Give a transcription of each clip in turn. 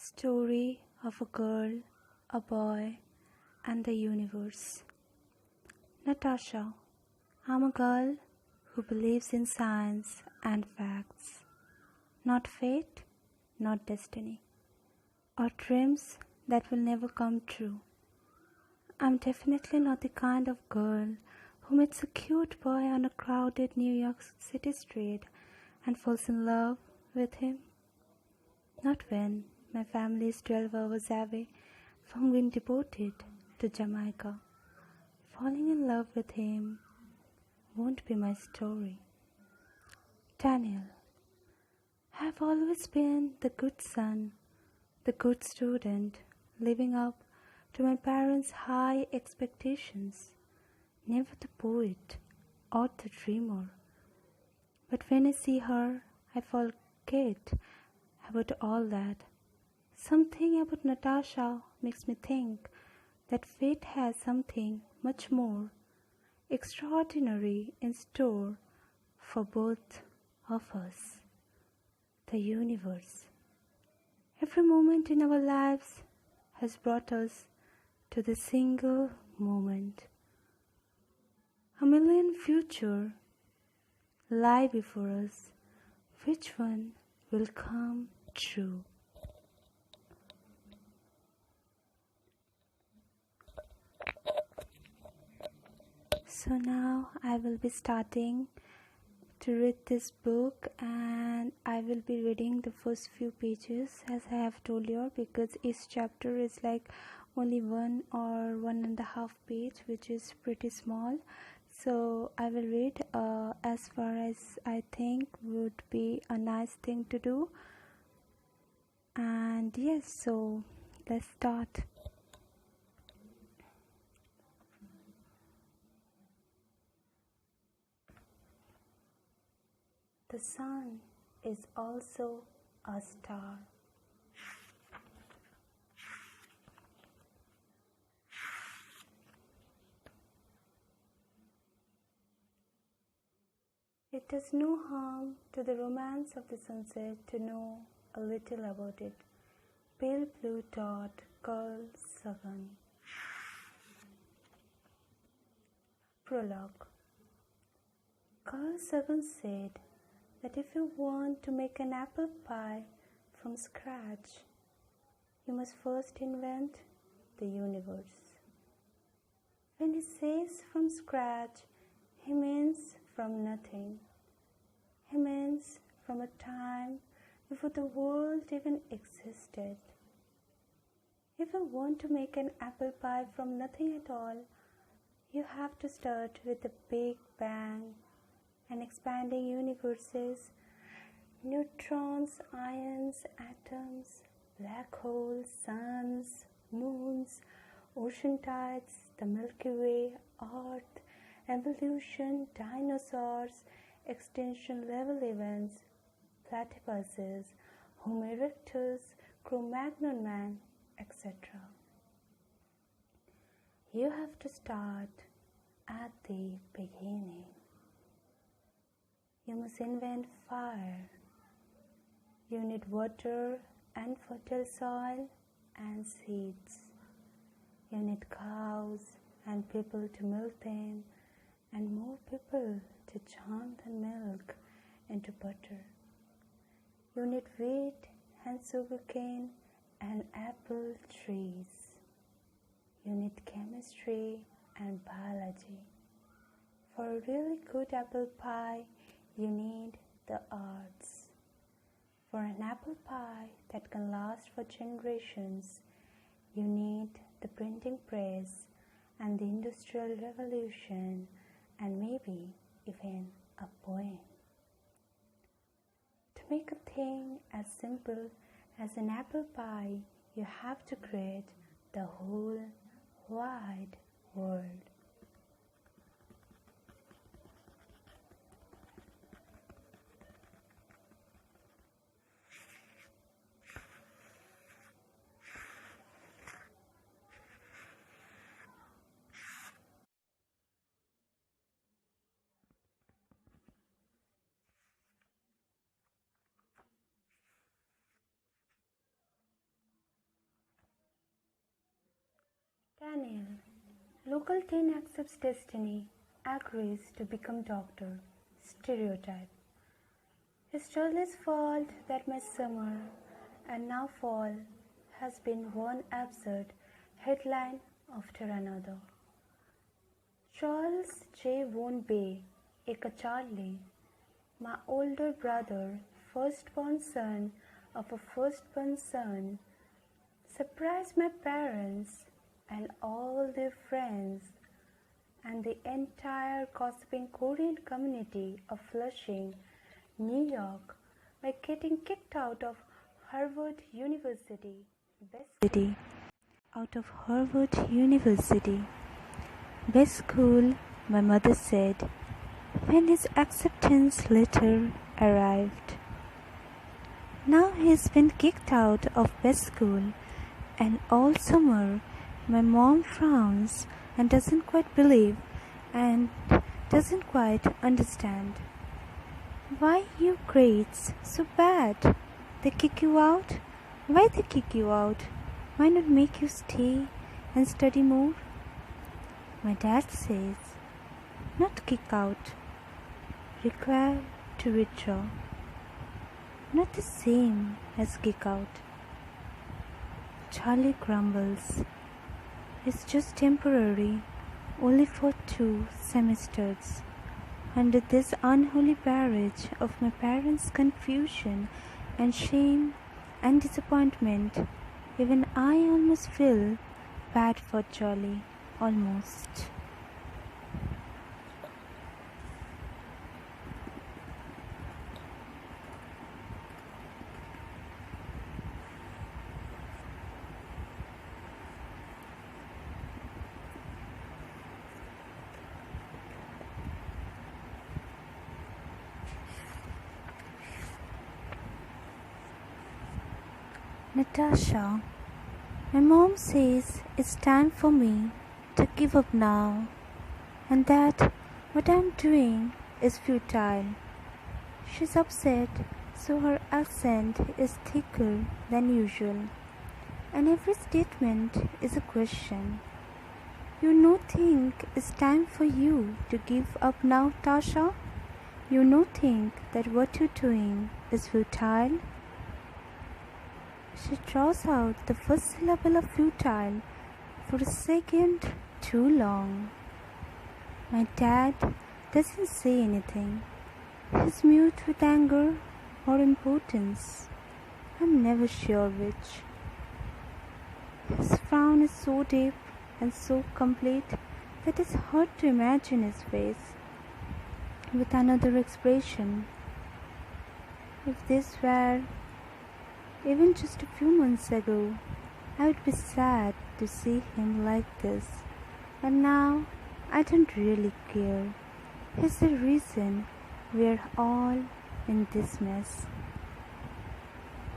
Story of a girl, a boy, and the universe. Natasha, I'm a girl who believes in science and facts, not fate, not destiny, or dreams that will never come true. I'm definitely not the kind of girl who meets a cute boy on a crowded New York City street and falls in love with him. Not when my family is 12 hours away from being deported to Jamaica. Falling in love with him won't be my story. Daniel, I've always been the good son, the good student, living up to my parents' high expectations, never the poet or the dreamer. But when I see her, I forget about all that. Something about Natasha makes me think that fate has something much more extraordinary in store for both of us. The universe. Every moment in our lives has brought us to the single moment. A million futures lie before us. Which one will come true? So now I will be starting to read this book, and I will be reading the first few pages as I have told you, because each chapter is like only 1 or 1.5 page, which is pretty small. So I will read as far as I think would be a nice thing to do. And yes, so let's start. The sun is also a star. It does no harm to the romance of the sunset to know a little about it. Pale blue dot, Carl Sagan. Prologue. Carl Sagan said that if you want to make an apple pie from scratch, you must first invent the universe. When he says from scratch, he means from nothing. He means from a time before the world even existed. If you want to make an apple pie from nothing at all, you have to start with a big bang and expanding universes, neutrons, ions, atoms, black holes, suns, moons, ocean tides, the Milky Way, Earth, evolution, dinosaurs, extinction level events, platypuses, Homo erectus, Cro-Magnon man, etc. You have to start at the beginning. You must invent fire. You need water and fertile soil and seeds. You need cows and people to milk them, and more people to churn the milk into butter. You need wheat and sugarcane and apple trees. You need chemistry and biology. For a really good apple pie, you need the arts. For an apple pie that can last for generations, you need the printing press and the Industrial Revolution, and maybe even a poem. To make a thing as simple as an apple pie, you have to create the whole wide world. Daniel, local teen accepts destiny, agrees to become doctor. Stereotype. His Charlie's fault that my summer and now fall has been one absurd headline after another. Charles J. Von Bay, aka Charlie, my older brother, firstborn son of a firstborn son, surprised my parents and all their friends and the entire gossiping Korean community of Flushing, New York, by getting kicked out of Harvard University, best school, my mother said, when his acceptance letter arrived. Now he's been kicked out of best school, and all summer my mom frowns and doesn't quite believe and doesn't quite understand. Why your grades so bad? They kick you out? Why they kick you out? Why not make you stay and study more? My dad says, not kick out, require to withdraw. Not the same as kick out. Charlie grumbles. It's just temporary, only for 2 semesters. Under this unholy barrage of my parents' confusion and shame and disappointment, even I almost feel bad for Charlie. Almost. Natasha, my mom says it's time for me to give up now, and that what I'm doing is futile. She's upset, so her accent is thicker than usual, and every statement is a question. Think it's time for you to give up now, Tasha? Think that what you're doing is futile? She draws out the first syllable of futile for a second too long. My dad doesn't say anything. He's mute with anger or impotence. I'm never sure which. His frown is so deep and so complete that it's hard to imagine his face with another expression. If this were even just a few months ago, I would be sad to see him like this, and now I don't really care. He's the reason we're all in this mess.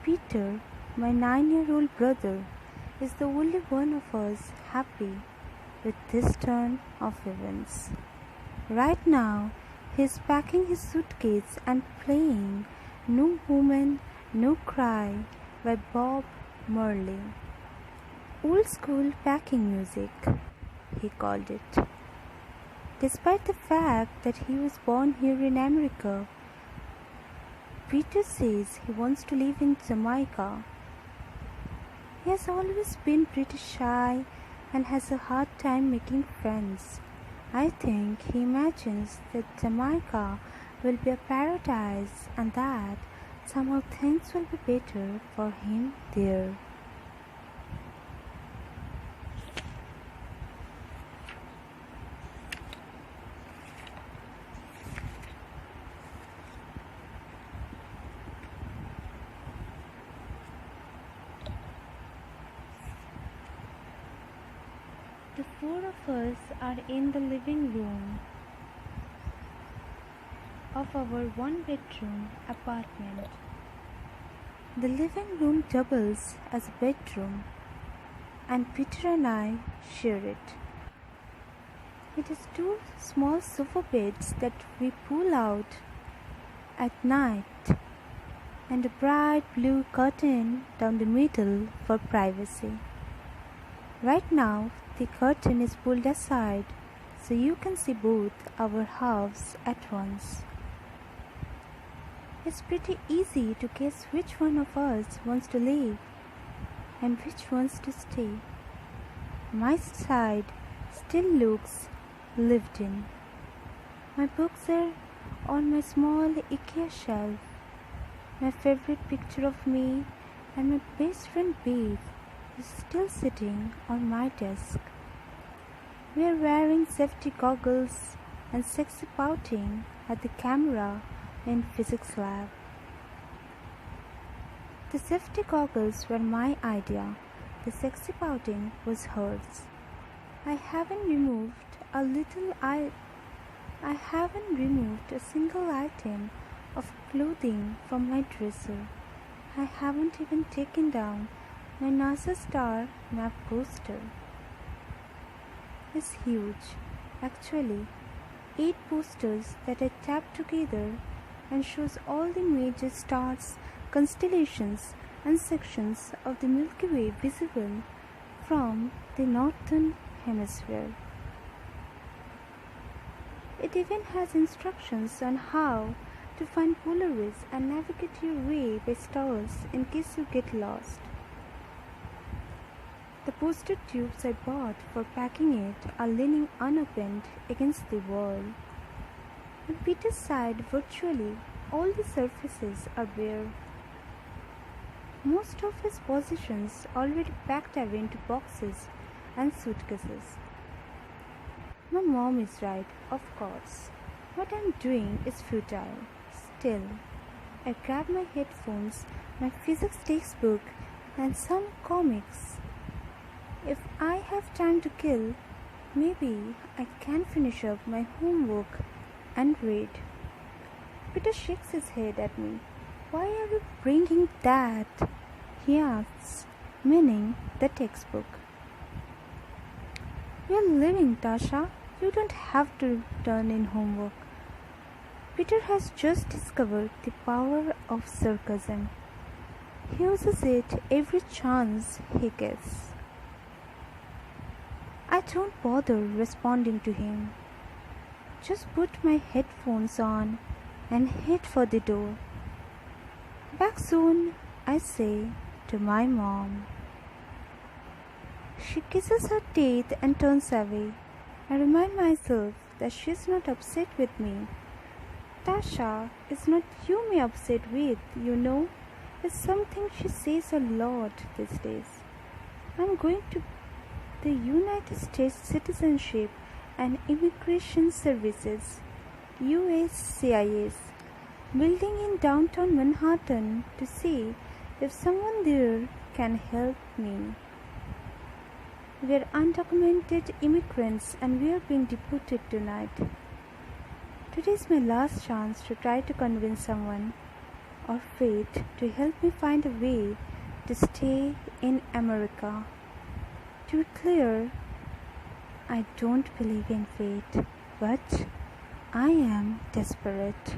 Peter, my 9-year-old brother, is the only one of us happy with this turn of events. Right now, he's packing his suitcase and playing No Woman, No Cry by Bob Marley. Old school packing music, he called it. Despite the fact that he was born here in America, Peter says he wants to live in Jamaica. He has always been pretty shy and has a hard time making friends. I think he imagines that Jamaica will be a paradise and that somehow things will be better for him there. The 4 of us are in the living room of our 1-bedroom apartment. The living room doubles as a bedroom, and Peter and I share it. It has 2 small sofa beds that we pull out at night, and a bright blue curtain down the middle for privacy. Right now, The curtain is pulled aside so you can see both our halves at once. It's pretty easy to guess which one of us wants to leave and which wants to stay. My side still looks lived in. My books are on my small IKEA shelf. My favorite picture of me and my best friend Babe is still sitting on my desk. We are wearing safety goggles and sexy pouting at the camera in physics lab. The safety goggles were my idea. The sexy pouting was hers. I haven't removed a single item of clothing from my dresser. I haven't even taken down my NASA star map poster. It's huge, actually. 8 posters that I tapped together and shows all the major stars, constellations and sections of the Milky Way visible from the northern hemisphere. It even has instructions on how to find Polaris and navigate your way by stars in case you get lost. The poster tubes I bought for packing it are leaning unopened against the wall. On Peter's side, virtually all the surfaces are bare. Most of his possessions already packed away into boxes and suitcases. My mom is right, of course. What I'm doing is futile. Still, I grab my headphones, my physics textbook, and some comics. If I have time to kill, maybe I can finish up my homework and read. Peter shakes his head at me. Why are you bringing that? He asks, meaning the textbook. You're leaving, Tasha. You don't have to turn in homework. Peter has just discovered the power of sarcasm. He uses it every chance he gets. I don't bother responding to him. Just put my headphones on and head for the door. Back soon, I say to my mom. She kisses her teeth and turns away. I remind myself that she's not upset with me. Tasha is not you me upset with, you know. It's something she says a lot these days. I'm going to the United States Citizenship and Immigration Services, USCIS, building in downtown Manhattan to see if someone there can help me. We are undocumented immigrants and we are being deported tonight. Today is my last chance to try to convince someone or fate to help me find a way to stay in America. To be clear, I don't believe in fate, but I am desperate.